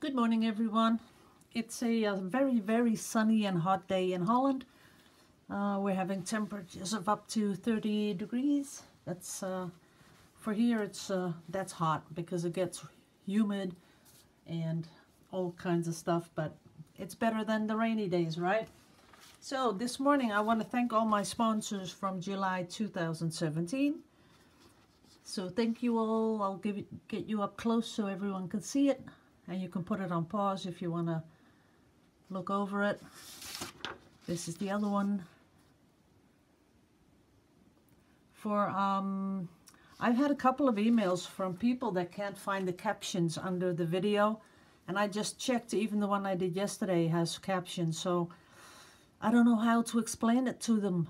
Good morning, everyone. It's a very, very sunny and hot day in Holland. We're having temperatures of up to 30 degrees. That's for here. That's hot because it gets humid and all kinds of stuff. But it's better than the rainy days, right? So this morning I want to thank all my sponsors from July 2017. So thank you all. I'll get you up close so everyone can see it. And you can put it on pause if you want to look over it. This is the other one. I've had a couple of emails from people that can't find the captions under the video. And I just checked, even the one I did yesterday has captions. So I don't know how to explain it to them.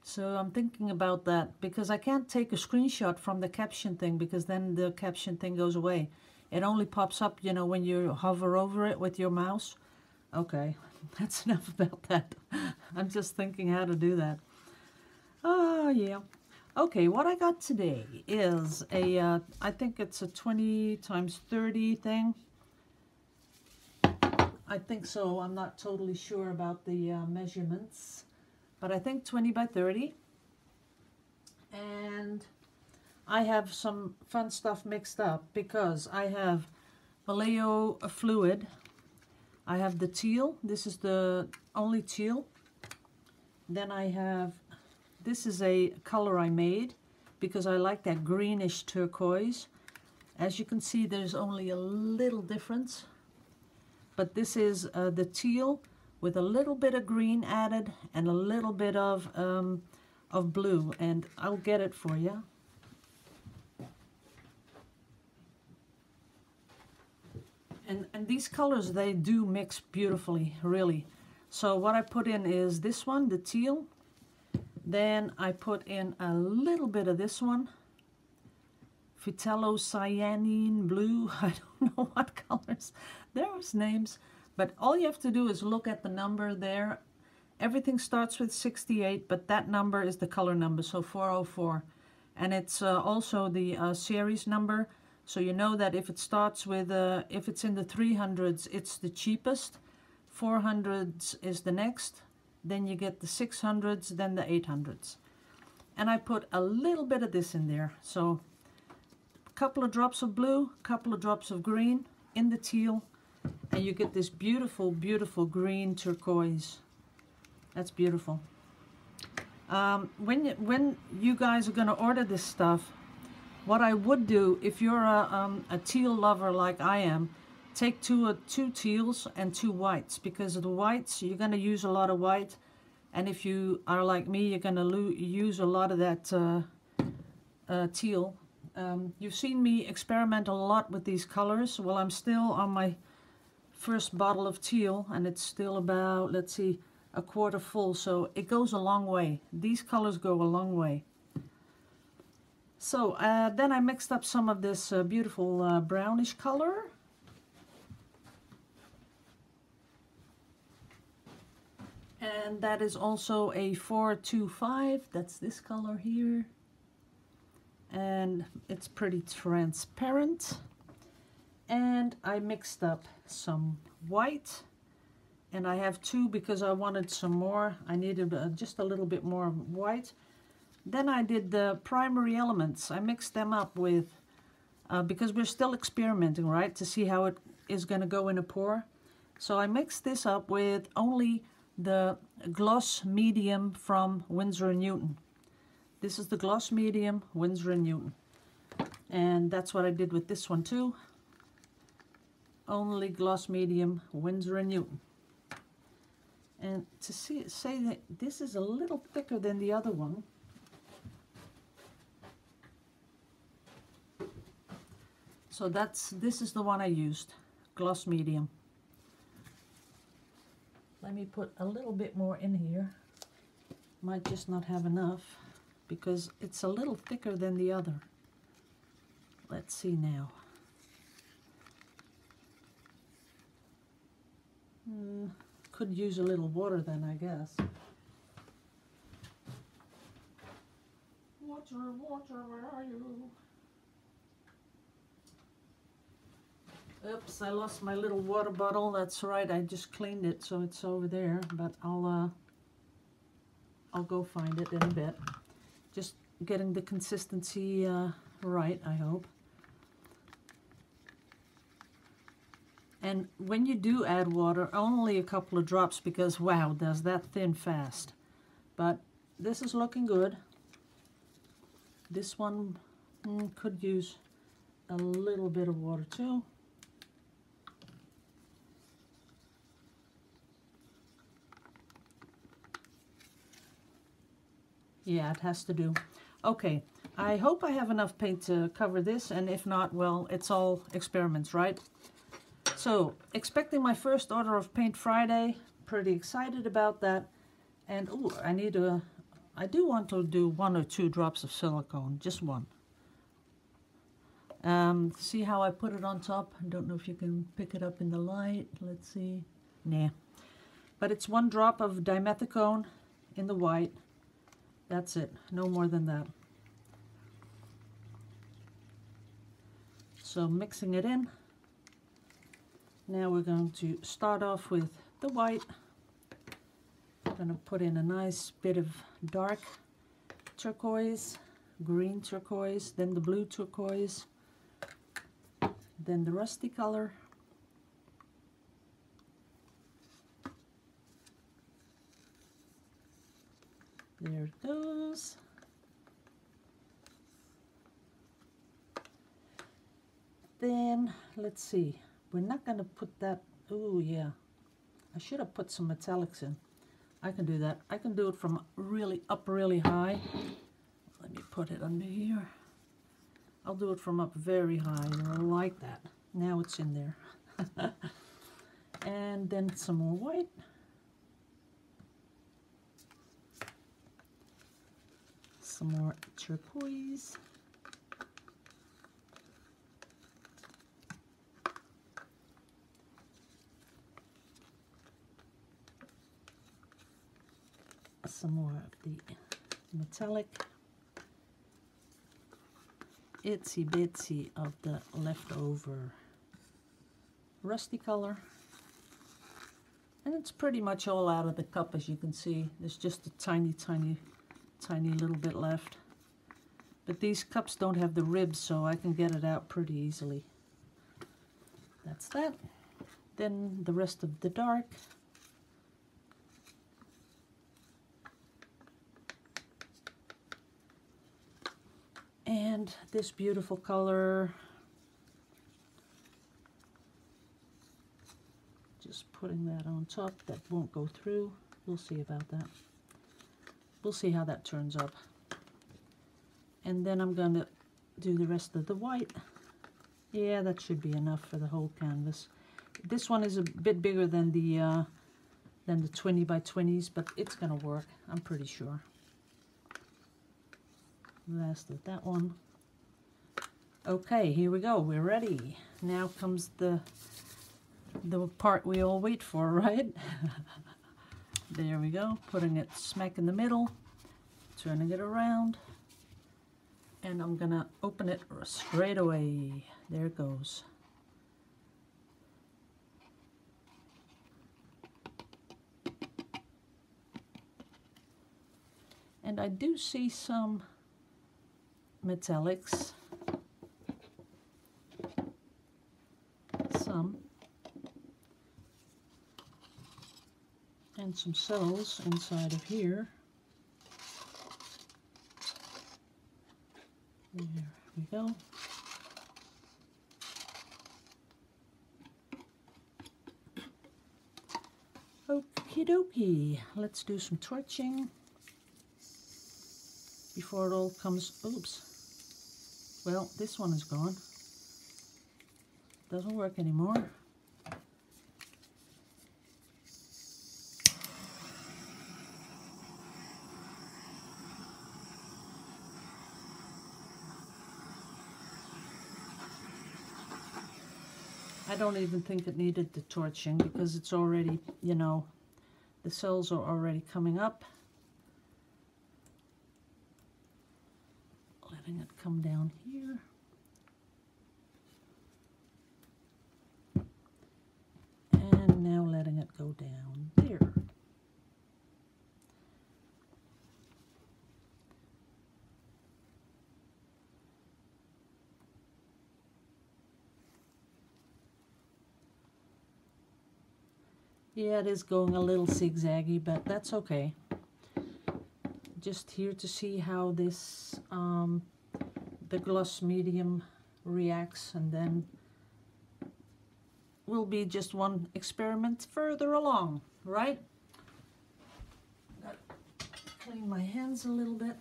So I'm thinking about that because I can't take a screenshot from the caption thing because then the caption thing goes away. It only pops up, you know, when you hover over it with your mouse. Okay, that's enough about that. I'm just thinking how to do that. Oh, yeah. Okay, what I got today is a, I think it's a 20 times 30 thing. I think so. I'm not totally sure about the measurements. But I think 20 by 30. And I have some fun stuff mixed up because I have Vallejo fluid. I have the teal. This is the only teal. Then I have, this is a color I made because I like that greenish turquoise. As you can see, there's only a little difference. But this is the teal with a little bit of green added and a little bit of blue. And I'll get it for you. And these colors, they do mix beautifully, really. So what I put in is this one, the teal. Then I put in a little bit of this one, Phytallocyanine blue. I don't know what colors. There's names. But all you have to do is look at the number there. Everything starts with 68, but that number is the color number, so 404. And it's also the series number. So you know that if it starts with, if it's in the 300s, it's the cheapest. 400s is the next. Then you get the 600s, then the 800s. And I put a little bit of this in there. So a couple of drops of blue, a couple of drops of green in the teal. And you get this beautiful, beautiful green turquoise. That's beautiful. When you guys are going to order this stuff, what I would do, if you're a teal lover like I am, take two teals and 2 whites, because of the whites, you're going to use a lot of white. And if you are like me, you're going to use a lot of that teal. You've seen me experiment a lot with these colors. Well, I'm still on my first bottle of teal, and it's still about, let's see, a quarter full. So it goes a long way. These colors go a long way. So then I mixed up some of this beautiful brownish color. And that is also a 425. That's this color here. And it's pretty transparent. And I mixed up some white. And I have 2 because I wanted some more. I needed just a little bit more white. Then I did the primary elements. I mixed them up with, because we're still experimenting, right, to see how it is going to go in a pour. So I mixed this up with only the gloss medium from Winsor & Newton. This is the gloss medium, Winsor & Newton. And that's what I did with this one too. Only gloss medium, Winsor & Newton. And to say that this is a little thicker than the other one. So this is the one I used, gloss medium. Let me put a little bit more in here. Might just not have enough because it's a little thicker than the other. Let's see now. Could use a little water then, I guess. Water, water, where are you? Oops, I lost my little water bottle. That's right, I just cleaned it, so it's over there, but I'll go find it in a bit. Just getting the consistency right, I hope. And when you do add water, only a couple of drops, because wow, does that thin fast. But this is looking good. This one could use a little bit of water too. Yeah, it has to do. Okay, I hope I have enough paint to cover this, and if not, well, it's all experiments, right? So, expecting my first order of paint Friday. Pretty excited about that. And ooh, I do want to do 1 or 2 drops of silicone, just one. See how I put it on top? I don't know if you can pick it up in the light. Let's see. Nah. But it's 1 drop of dimethicone in the white. That's it. No more than that. So mixing it in. Now we're going to start off with the white. I'm going to put in a nice bit of dark turquoise, green turquoise, then the blue turquoise, then the rusty color. There it goes. Then, let's see. We're not going to put that, ooh yeah, I should have put some metallics in. I can do that. I can do it from really up really high. Let me put it under here. I'll do it from up very high, like that. Now it's in there. And then some more white. Some more turquoise. Some more of the metallic, itsy bitsy of the leftover rusty color, and it's pretty much all out of the cup. As you can see, there's just a tiny little bit left, but these cups don't have the ribs, so I can get it out pretty easily. That's that. Then the rest of the dark. And this beautiful color, just putting that on top. That won't go through. We'll see about that. We'll see how that turns up. And then I'm going to do the rest of the white. Yeah, that should be enough for the whole canvas. This one is a bit bigger than the 20 by 20s, but it's going to work, I'm pretty sure. Last of that one. Okay, here we go. We're ready. Now comes the part we all wait for, right? There we go. Putting it smack in the middle, turning it around, and I'm gonna open it straight away. There it goes. And I do see some metallics, and some cells inside of here. There we go. Okie dokie, let's do some torching before it all comes. Oops. Well, this one is gone. Doesn't work anymore. I don't even think it needed the torching because it's already, you know, the cells are already coming up. Letting it come down here. Yeah, it is going a little zigzaggy, but that's okay. Just here to see how this, the gloss medium reacts, and then will be just one experiment further along, right? Gotta clean my hands a little bit.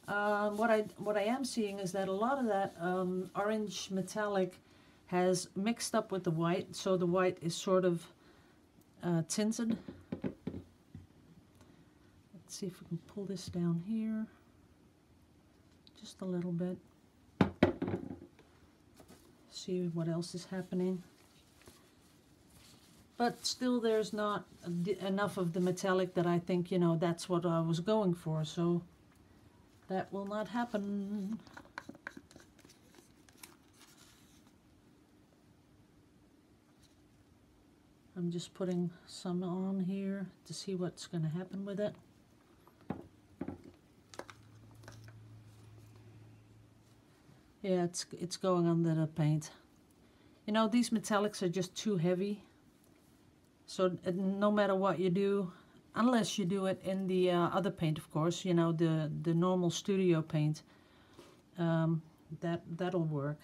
What I am seeing is that a lot of that orange metallic has mixed up with the white, so the white is sort of tinted. Let's see if we can pull this down here just a little bit. See what else is happening. But still, there's not enough of the metallic that I think, you know, that's what I was going for, so that will not happen. I'm just putting some on here to see what's going to happen with it. Yeah, it's going under the paint. You know, these metallics are just too heavy. So no matter what you do, unless you do it in the other paint, of course, you know, the normal studio paint, that'll work.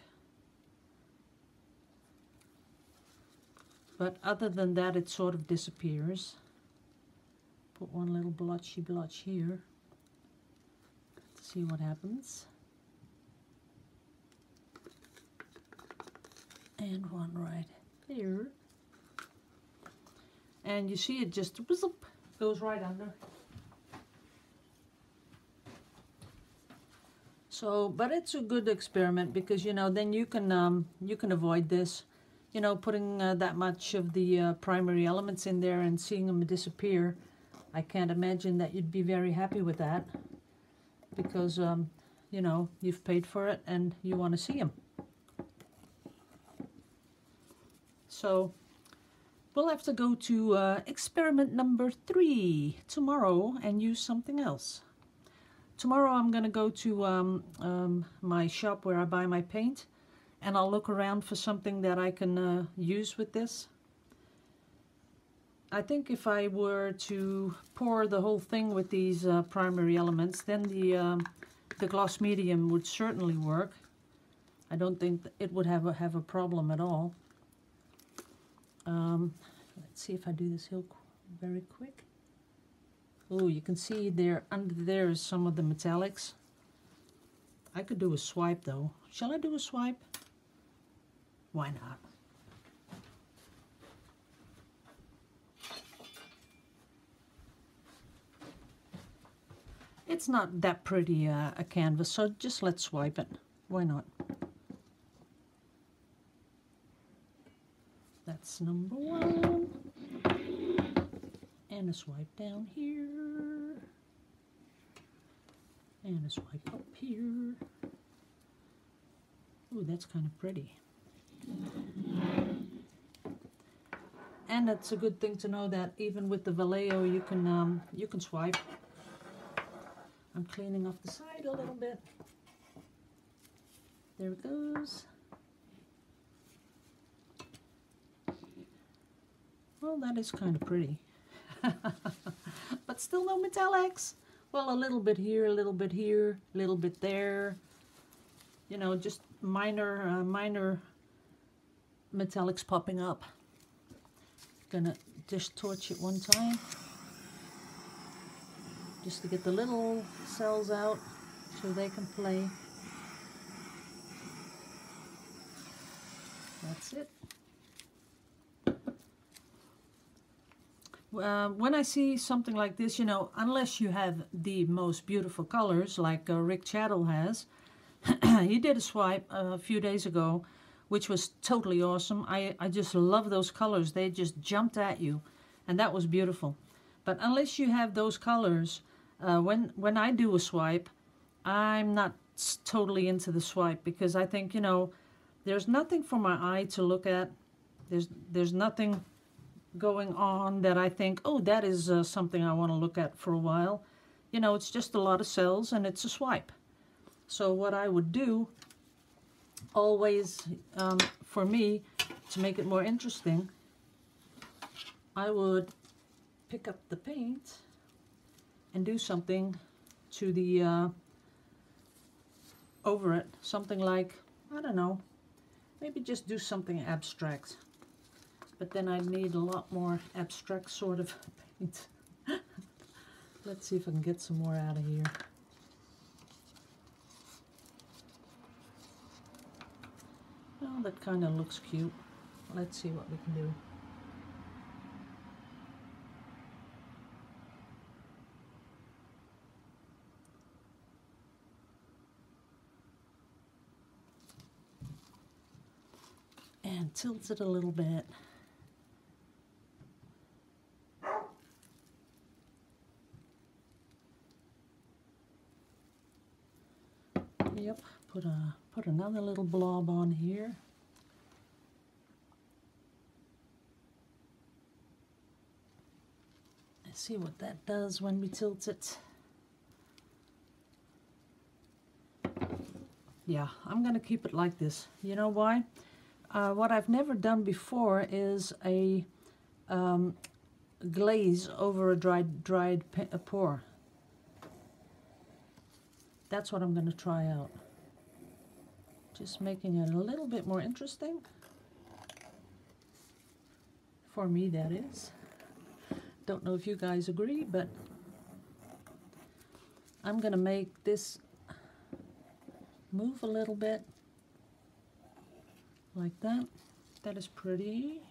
But other than that, it sort of disappears. Put one little blotchy blotch here. See what happens. And one right here. And you see it just goes right under. So, but it's a good experiment because, you know, then you can avoid this. You know, putting that much of the primary elements in there and seeing them disappear. I can't imagine that you'd be very happy with that because, you know, you've paid for it and you want to see them. So we'll have to go to experiment number 3 tomorrow and use something else. Tomorrow I'm going to go to my shop where I buy my paint. And I'll look around for something that I can use with this. I think if I were to pour the whole thing with these primary elements, then the gloss medium would certainly work. I don't think it would have a problem at all. Let's see if I do this here very quick. Oh, you can see there under there is some of the metallics. I could do a swipe though. Shall I do a swipe? Why not? It's not that pretty a canvas, so just let's swipe it. Why not? That's number 1. And a swipe down here. And a swipe up here. Ooh, that's kind of pretty. And it's a good thing to know that even with the Vallejo you can swipe. I'm cleaning off the side a little bit. There it goes. Well, that is kind of pretty. But still no metallics. Well, a little bit here, a little bit here, a little bit there. You know, just minor metallics popping up. Gonna just torch it one time just to get the little cells out so they can play. That's it. When I see something like this, you know, unless you have the most beautiful colors like Rick Chattel has, he did a swipe a few days ago which was totally awesome. I just love those colors. They just jumped at you, and that was beautiful. But unless you have those colors, when I do a swipe, I'm not totally into the swipe because I think, you know, there's nothing for my eye to look at. There's nothing going on that I think, oh, that is something I want to look at for a while. You know, it's just a lot of cells and it's a swipe. So what I would do always, for me, to make it more interesting, I would pick up the paint and do something to the over it, something like, I don't know, maybe just do something abstract, but then I need a lot more abstract sort of paint. Let's see if I can get some more out of here. Well, that kind of looks cute. Let's see what we can do. And tilt it a little bit. Yep, put another little blob on here. Let's see what that does when we tilt it. Yeah, I'm gonna keep it like this. You know why? What I've never done before is a glaze over a dried pour. That's what I'm going to try out. Just making it a little bit more interesting. For me, that is. Don't know if you guys agree, but I'm going to make this move a little bit. Like that. That is pretty.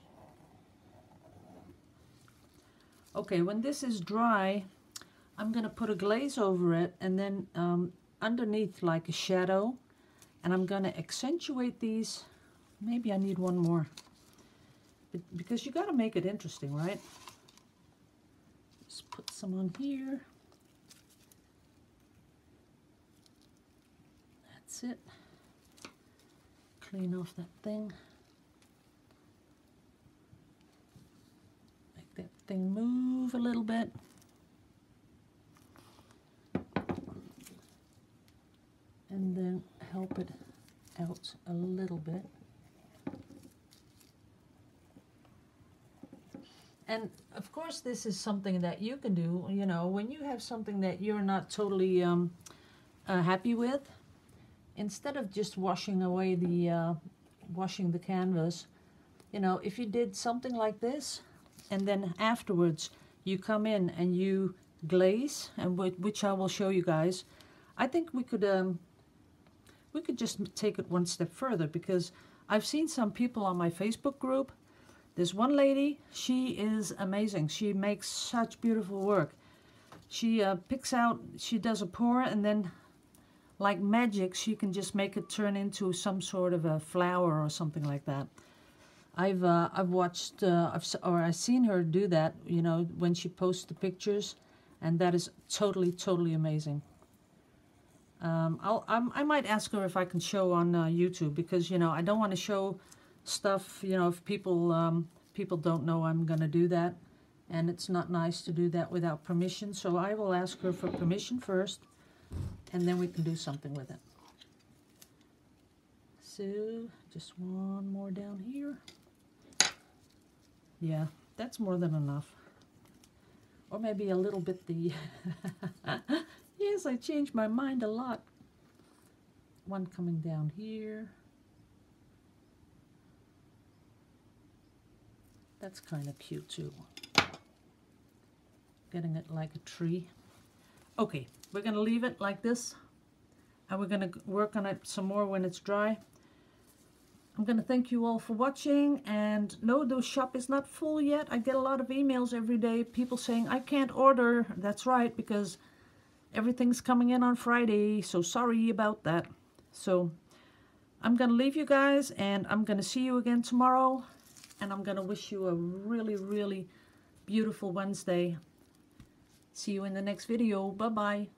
Okay, when this is dry, I'm going to put a glaze over it and then underneath like a shadow, and I'm going to accentuate these. Maybe I need one more, but because you got to make it interesting, right? Just put some on here. That's it. Clean off that thing. Make that thing move a little bit. And then help it out a little bit. And of course this is something that you can do, you know, when you have something that you're not totally happy with, instead of just washing away the washing the canvas, you know, if you did something like this and then afterwards you come in and you glaze, and which I will show you guys, I think we could just take it one step further, because I've seen some people on my Facebook group. There's one lady, she is amazing. She makes such beautiful work. She picks out, she does a pour, and then like magic, she can just make it turn into some sort of a flower or something like that. I've watched, I've seen her do that, you know, when she posts the pictures, and that is totally amazing. I might ask her if I can show on YouTube, because, you know, I don't want to show stuff, you know, if people people don't know I'm going to do that, and it's not nice to do that without permission. So I will ask her for permission first, and then we can do something with it. So just one more down here. Yeah, that's more than enough. Or maybe a little bit the... Yes, I changed my mind a lot. One coming down here. That's kind of cute too. Getting it like a tree. Okay, we're going to leave it like this, and we're going to work on it some more when it's dry. I'm going to thank you all for watching, and no, the shop is not full yet. I get a lot of emails every day, people saying I can't order. That's right, because everything's coming in on Friday, so sorry about that. So I'm going to leave you guys, and I'm going to see you again tomorrow, and I'm going to wish you a really beautiful Wednesday. See you in the next video. Bye-bye.